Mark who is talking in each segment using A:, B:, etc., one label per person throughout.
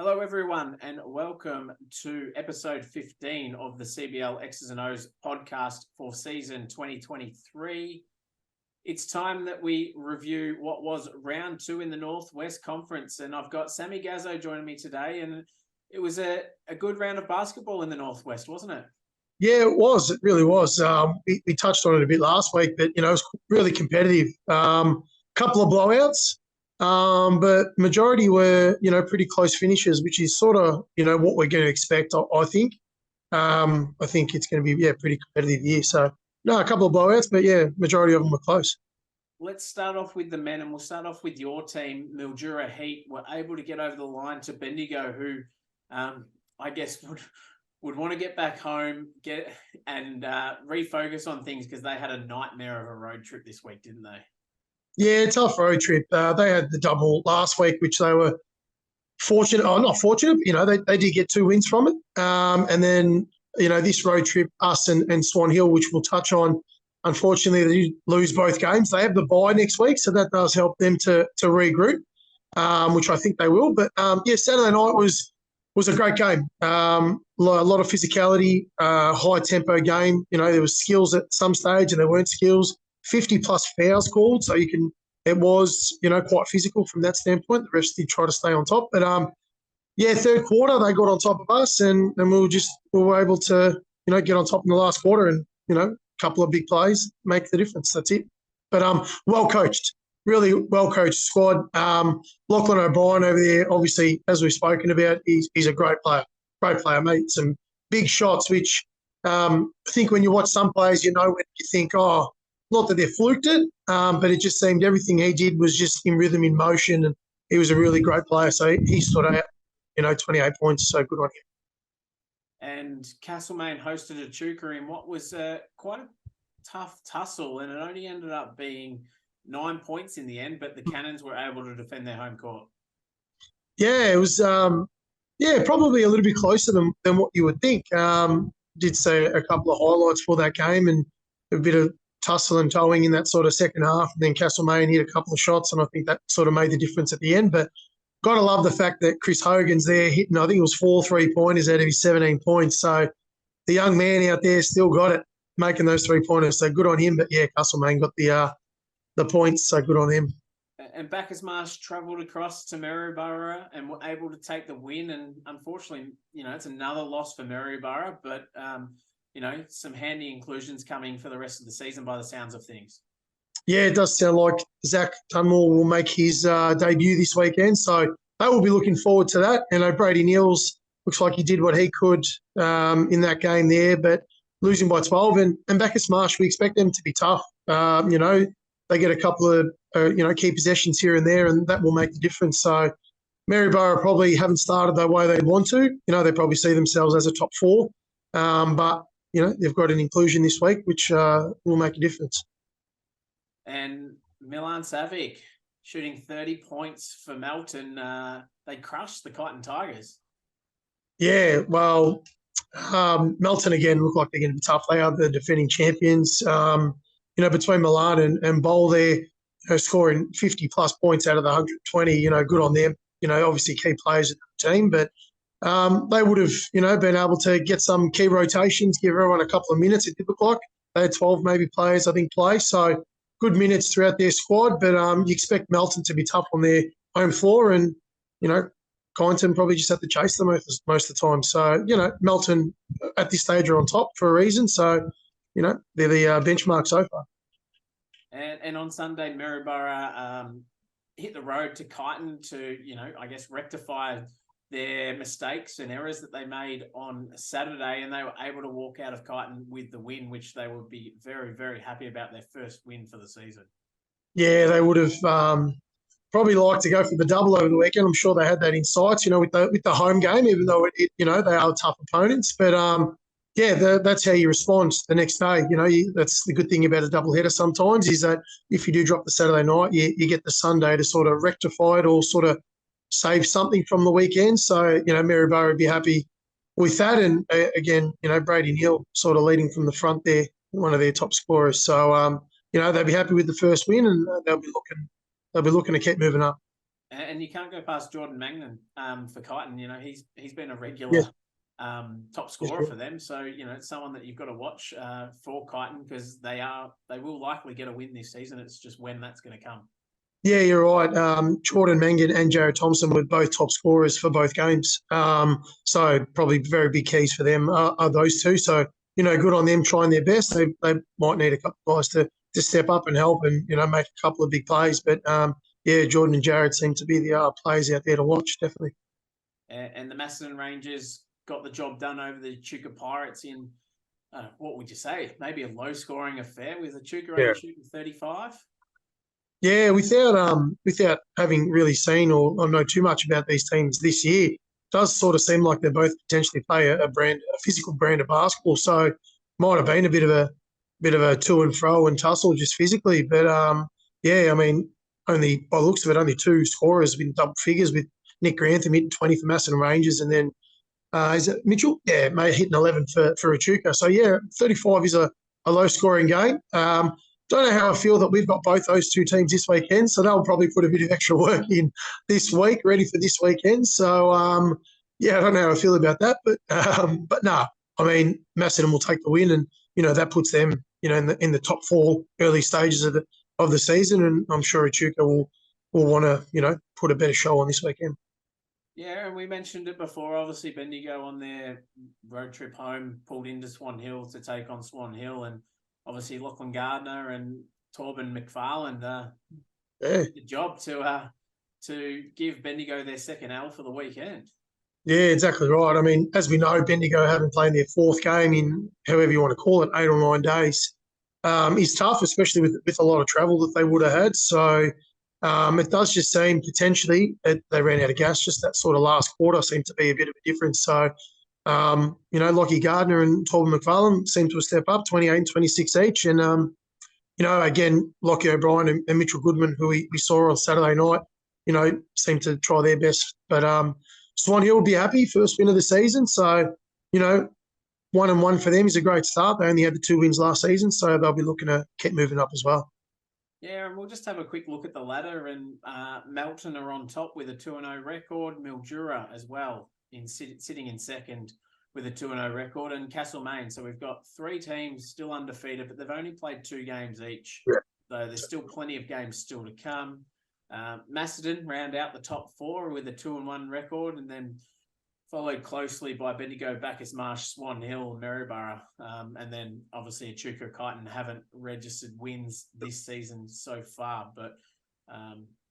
A: Hello, everyone, and welcome to episode 15 of the CBL X's and O's podcast for season 2023. It's time that we review what was round 2 in the Northwest Conference, and I've got Sammy Gazzo joining me today, and it was a good round of basketball in the Northwest, wasn't it?
B: Yeah, it was. It really was. We touched on it a bit last week, but, it was really competitive. Couple of blowouts, but majority were, pretty close finishes, which is sort of, what we're going to expect, I think. I think it's going to be, pretty competitive year. So, no, a couple of blowouts, but, majority of them were close.
A: Let's start off with the men, and we'll start off with your team. Mildura Heat were able to get over the line to Bendigo, who I guess would want to get back home, refocus on things because they had a nightmare of a road trip this week, didn't they?
B: Yeah, tough road trip. They had the double last week, which they were fortunate. Oh, not fortunate. They did get 2 wins from it. And then, this road trip, us and Swan Hill, which we'll touch on, unfortunately, they did lose both games. They have the bye next week, so that does help them to regroup, which I think they will. But, Saturday night was a great game. A lot of physicality, high-tempo game. There was skills at some stage and there weren't skills. 50-plus fouls called, so it was, quite physical from that standpoint. The refs did try to stay on top. But, third quarter, they got on top of us and we were able to, get on top in the last quarter and, a couple of big plays make the difference. That's it. But well coached. Really well-coached squad. Lachlan O'Brien over there, obviously, as we've spoken about, he's a great player. Great player, mate. Some big shots, which I think when you watch some players, when you think, not that they fluked it, but it just seemed everything he did was just in rhythm, in motion, and he was a really great player. So he stood out, 28 points, so good on him.
A: And Castlemaine hosted Echuca in what was quite a tough tussle, and it only ended up being 9 points in the end, but the Cannons were able to defend their home court.
B: Yeah, it was probably a little bit closer than what you would think. Did see a couple of highlights for that game and a bit of tussle and towing in that sort of second half. And then Castlemaine hit a couple of shots, and I think that sort of made the difference at the end. But got to love the fact that Chris Hogan's there hitting, I think it was 4 3-pointers out of his 17 points. So the young man out there still got it, making those 3-pointers. So good on him. But, Castlemaine got the points, so good on him.
A: And Bacchus Marsh travelled across to Maryborough and were able to take the win. And unfortunately, it's another loss for Maryborough, but, some handy inclusions coming for the rest of the season by the sounds of things.
B: Yeah, it does sound like Zach Dunmore will make his debut this weekend, so they will be looking forward to that. Brady Neals looks like he did what he could in that game there, but losing by 12. And Bacchus Marsh, we expect them to be tough. They get a couple of, key possessions here and there, and that will make the difference. So Maryborough probably haven't started the way they'd want to. They probably see themselves as a top 4. But, they've got an inclusion this week, which will make a difference.
A: And Milan Savic shooting 30 points for Melton. They crushed the Kyneton Tigers. Yeah,
B: well, Melton, again, look like they're going to be tough. They are the defending champions. Between Milan and Bowl there, scoring 50-plus points out of the 120, good on them. Obviously key players in the team, but they would have, been able to get some key rotations, give everyone a couple of minutes, it did look like. They had 12 maybe players, I think, play. So good minutes throughout their squad, but you expect Melton to be tough on their home floor and, Kyneton probably just have to chase them most of the time. So, Melton at this stage are on top for a reason. So, they're the benchmark so far.
A: And on Sunday, Maryborough hit the road to Kyneton to, rectify their mistakes and errors that they made on Saturday, and they were able to walk out of Kyneton with the win, which they would be very, very happy about, their first win for the season. Yeah,
B: they would have probably liked to go for the double over the weekend. I'm sure they had that in sights, with the home game, even though they are tough opponents. But that's how you respond the next day. That's the good thing about a doubleheader sometimes is that if you do drop the Saturday night, you get the Sunday to sort of rectify it or sort of save something from the weekend. So, Maryborough would be happy with that. And again, Brady Neal sort of leading from the front there, one of their top scorers. So, they'll be happy with the first win and they'll be looking to keep moving up.
A: And you can't go past Jordan Mangan for Kyneton. You know, he's been a regular
B: Yes,
A: top
B: yes,
A: scorer
B: sure.
A: for them. So, you know, it's someone that you've got to watch for Kyneton because they will likely get a win this season. It's just when that's going to come.
B: Yeah, you're right. Jordan Mangan and Jared Thompson were both top scorers for both games. So probably very big keys for them are those two. So, you know, good on them trying their best. They might need a couple of guys to step up and help and, you know, make a couple of big plays. But, yeah, Jordan and Jared seem to be the players out there to watch, definitely.
A: And the Macedon Rangers got the job done over the Echuca Pirates in, what would you say, maybe a low-scoring affair with Echuca only shooting 35?
B: Yeah, without having really seen or know too much about these teams this year, it does sort of seem like they both potentially play a physical brand of basketball. So might have been a bit of a to and fro and tussle just physically. But yeah, I mean, only by the looks of it, only two scorers in double figures with Nick Grantham hitting 20 for Macedon Rangers, and then is it Mitchell? Yeah, may hitting 11 for Echuca. So yeah, 35 is a low scoring game. Don't know how I feel that we've got both those two teams this weekend, so they'll probably put a bit of extra work in this week, ready for this weekend. So yeah, I don't know how I feel about that, but no, I mean Macedon will take the win, and you know that puts them, you know, in the top four early stages of the season, and I'm sure Echuca will want to, you know, put a better show on this weekend.
A: Yeah, and we mentioned it before. Obviously, Bendigo on their road trip home pulled into Swan Hill to take on Swan Hill, and obviously Lachlan Gardner and Torben McFarland did the job to give Bendigo their second L for the weekend.
B: Yeah, exactly right. I mean, as we know, Bendigo haven't played their fourth game in however you want to call it, 8 or 9 days. Is tough, especially with a lot of travel that they would have had. So it does just seem potentially they ran out of gas. Just that sort of last quarter seemed to be a bit of a difference. So, you know, Lockie Gardner and Torben McFarlane seem to have stepped up 28 and 26 each. And, you know, again, Lockie O'Brien and Mitchell Goodman, who we saw on Saturday night, you know, seem to try their best. But Swan Hill will be happy, first win of the season. So, you know, 1-1 for them is a great start. They only had the 2 wins last season, so they'll be looking to keep moving up as well.
A: Yeah, and we'll just have a quick look at the ladder. And Melton are on top with a 2-0 record. Mildura as well, sitting in second with a 2-0 record, and Castlemaine. So we've got 3 teams still undefeated, but they've only played 2 games each.
B: Yeah.
A: So there's still plenty of games still to come. Macedon round out the top 4 with a 2-1 record, and then followed closely by Bendigo, Bacchus Marsh, Swan Hill, Maryborough. And then obviously Echuca Kyneton haven't registered wins this season so far, but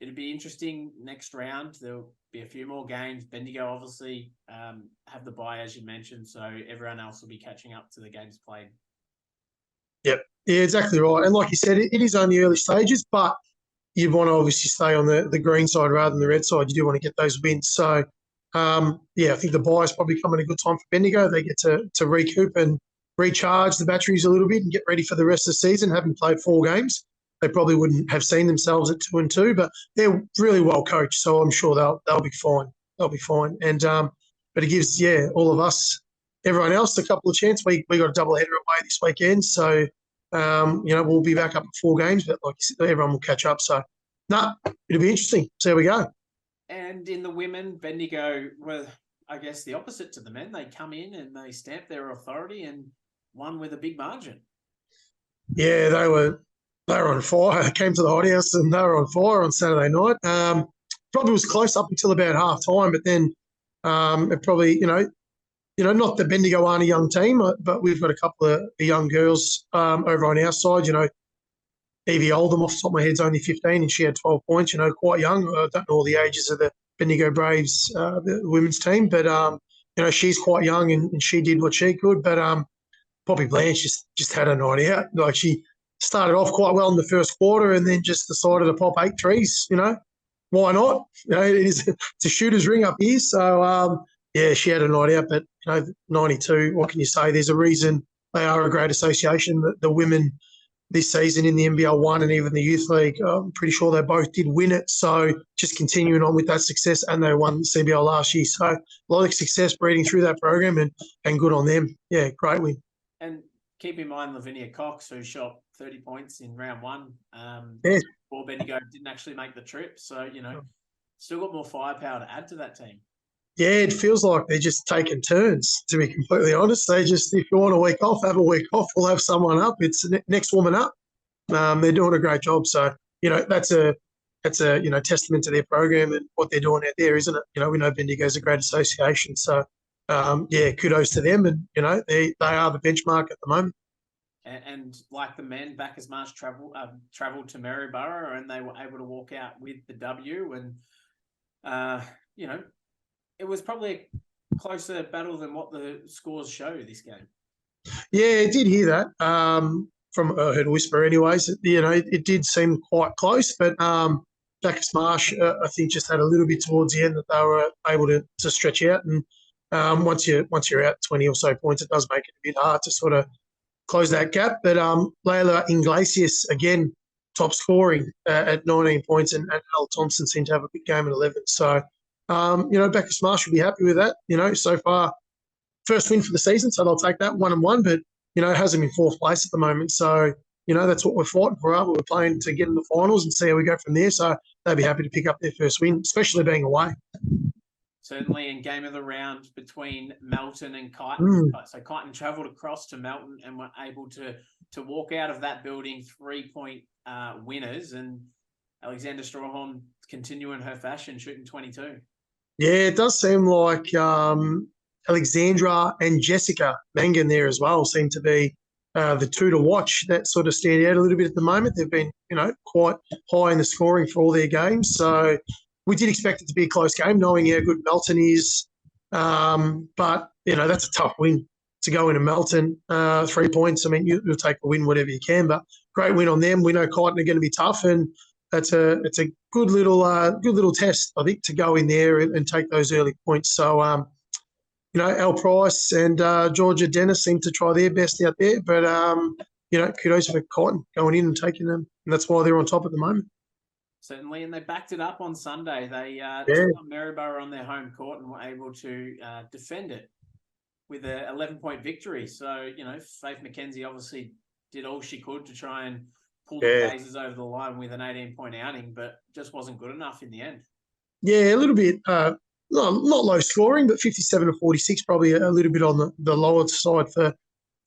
A: it'll be interesting next round. There'll be a few more games. Bendigo obviously have the bye, as you mentioned, so everyone else will be catching up to the games played.
B: Yep. Yeah, exactly right. And like you said, it is only early stages, but you want to obviously stay on the green side rather than the red side. You do want to get those wins. So, yeah, I think the bye is probably coming a good time for Bendigo. They get to recoup and recharge the batteries a little bit and get ready for the rest of the season. Having played 4 games, they probably wouldn't have seen themselves at 2-2, but they're really well coached. So I'm sure they'll be fine. They'll be fine. And but it gives all of us, everyone else, a couple of chances. We got a double header away this weekend, so. You know, we'll be back up at 4 games, but like you said, everyone will catch up. So, it'll be interesting. So there we go.
A: And in the women, Bendigo were, I guess, the opposite to the men. They come in and they stamp their authority and won with a big margin.
B: Yeah, they were on fire. They came to the hot house and they were on fire on Saturday night. Probably was close up until about half time, but then it probably, not that Bendigo aren't a young team, but we've got a couple of young girls over on our side. You know, Evie Oldham, off the top of my head, is only 15 and she had 12 points, you know, quite young. I don't know all the ages of the Bendigo Braves, the women's team, but, you know, she's quite young and she did what she could. But Poppy Blanche just had a night out. Like she started off quite well in the first quarter and then just decided to pop 8 threes, you know. Why not? You know, it's a shooter's ring up here. So, yeah, she had a night out, but, you know, 92, what can you say? There's a reason they are a great association. The women this season in the NBL 1 and even the Youth League, I'm pretty sure they both did win it. So just continuing on with that success, and they won CBL last year. So a lot of success breeding through that program and good on them. Yeah, great win.
A: And keep in mind Lavinia Cox, who shot 30 points in round 1.
B: Yeah.
A: For Bendigo didn't actually make the trip. So, you know, Still got more firepower to add to that team.
B: Yeah, it feels like they're just taking turns, to be completely honest. They just, if you want a week off, have a week off. We'll have someone up. It's the next woman up. They're doing a great job. So, that's a testament to their program and what they're doing out there, isn't it? We know Bendigo's a great association. So, kudos to them. And, they are the benchmark at the moment.
A: And like the men, Bacchus Marsh travelled to Maryborough, and they were able to walk out with the W. And, it was probably a closer battle than what the scores show this game.
B: Yeah, I did hear that. I heard a whisper anyways. It did seem quite close, but Bacchus Marsh, I think, just had a little bit towards the end that they were able to stretch out. And once you're out 20 or so points, it does make it a bit hard to sort of close that gap. But Layla Iglesias, again, top scoring at 19 points, and Al Thompson seemed to have a big game at 11. So, Bacchus Marsh will be happy with that. So far, first win for the season, so they'll take that 1-1. But, it hasn't been fourth place at the moment. So, that's what we're fighting for. We're playing to get in the finals and see how we go from there. So they'll be happy to pick up their first win, especially being away.
A: Certainly in game of the round between Melton and Kyneton. So Kyneton travelled across to Melton and were able to walk out of that building 3-point winners. And Alexandra Strawhorn continuing her fashion, shooting 22.
B: Yeah, it does seem like Alexandra and Jessica Mangan there as well seem to be the two to watch that sort of stand out a little bit at the moment. They've been, quite high in the scoring for all their games. So we did expect it to be a close game, knowing how good Melton is. But, that's a tough win to go into Melton. 3 points. I mean, you'll take a win whatever you can, but great win on them. We know Kyneton are going to be tough, and it's a good little test, I think, to go in there and take those early points. So, Al Price and Georgia Dennis seem to try their best out there, but, kudos for Kyneton going in and taking them, and that's why they're on top at the moment.
A: Certainly, and they backed it up on Sunday. They took on Maryborough on their home court and were able to defend it with an 11-point victory. So, Faith McKenzie obviously did all she could to try and pull the Blazers over the line with an 18-point outing, but just wasn't good enough in the end. Yeah,
B: a little bit, not low scoring, but 57-46, probably a little bit on the lower side for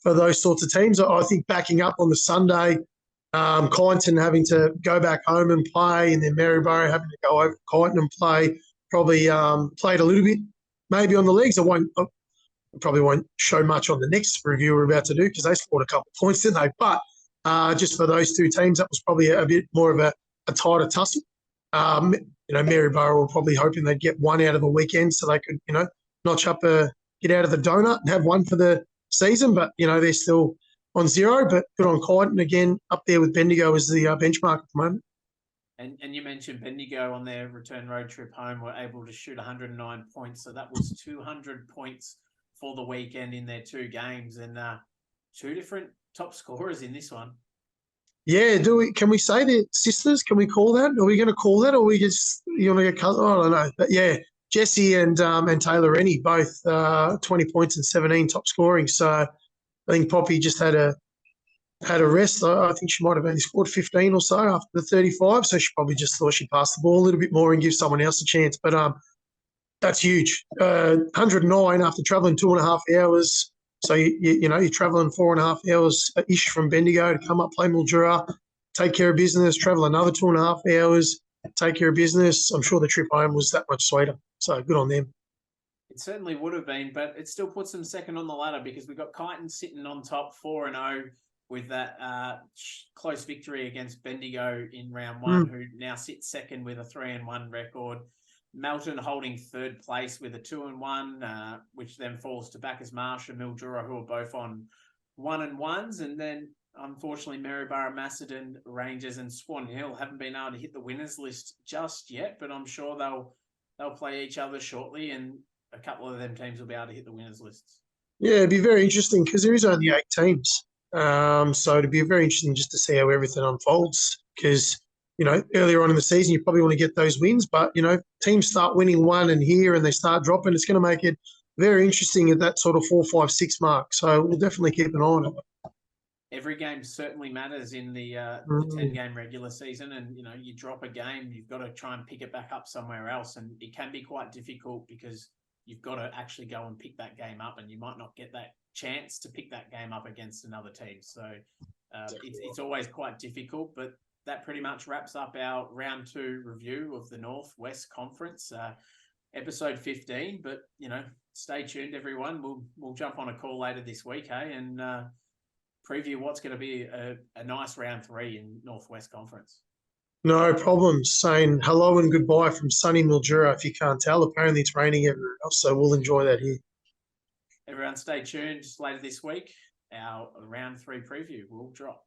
B: those sorts of teams. I think backing up on the Sunday, Kyneton having to go back home and play, and then Maryborough having to go over to Kyneton and play, probably played a little bit maybe on the legs. I probably won't show much on the next review we're about to do because they scored a couple of points, didn't they? But just for those two teams, that was probably a bit more of a tighter tussle. Maryborough were probably hoping they'd get one out of the weekend so they could, notch up get out of the donut and have one for the season. But, they're still on 0, but good on Kyneton again, up there with Bendigo as the benchmark at the moment.
A: And you mentioned Bendigo on their return road trip home were able to shoot 109 points. So that was 200 points for the weekend in their 2 games, and 2 different top scorers in this one.
B: Yeah, can we say they're sisters? Can we call that? Are we going to call that, or we just, you want to get cousins? I don't know. But yeah, Jessie and Taylor Rennie, both 20 points and 17 top scoring. So I think Poppy just had a rest. I think she might have only scored 15 or so after the 35, so she probably just thought she'd pass the ball a little bit more and give someone else a chance. But that's huge. 109 after travelling 2.5 hours. So, you're travelling 4.5 hours-ish from Bendigo to come up, play Mildura, take care of business, travel another 2.5 hours, take care of business. I'm sure the trip home was that much sweeter. So good on them.
A: It certainly would have been, but it still puts them second on the ladder because we've got Kyneton sitting on top 4-0 with that close victory against Bendigo in round 1, who now sits second with a 3-1 record. Melton holding 3rd place with a 2-1, which then falls to Bacchus Marsh and Mildura, who are both on 1-1s. And then, unfortunately, Maryborough, Macedon, Rangers and Swan Hill haven't been able to hit the winners list just yet, but I'm sure they'll play each other shortly, and a couple of them teams will be able to hit the winners lists.
B: Yeah, it'd be very interesting because there is only 8 teams. So it'd be very interesting just to see how everything unfolds because, earlier on in the season, you probably want to get those wins, but, teams start winning one and here and they start dropping. It's going to make it very interesting at that sort of 4, 5, 6 mark. So we'll definitely keep an eye on it.
A: every game certainly matters in the 10-game regular season, and you drop a game, you've got to try and pick it back up somewhere else, and it can be quite difficult because you've got to actually go and pick that game up, and you might not get that chance to pick that game up against another team. So it's always quite difficult, but that pretty much wraps up our round 2 review of the Northwest Conference, episode 15. But stay tuned, everyone. We'll jump on a call later this week, and preview what's going to be a nice round 3 in Northwest Conference.
B: No problem. Saying hello and goodbye from sunny Mildura. If you can't tell, apparently it's raining everywhere else, so we'll enjoy that here.
A: Everyone, stay tuned. Later this week, our round 3 preview will drop.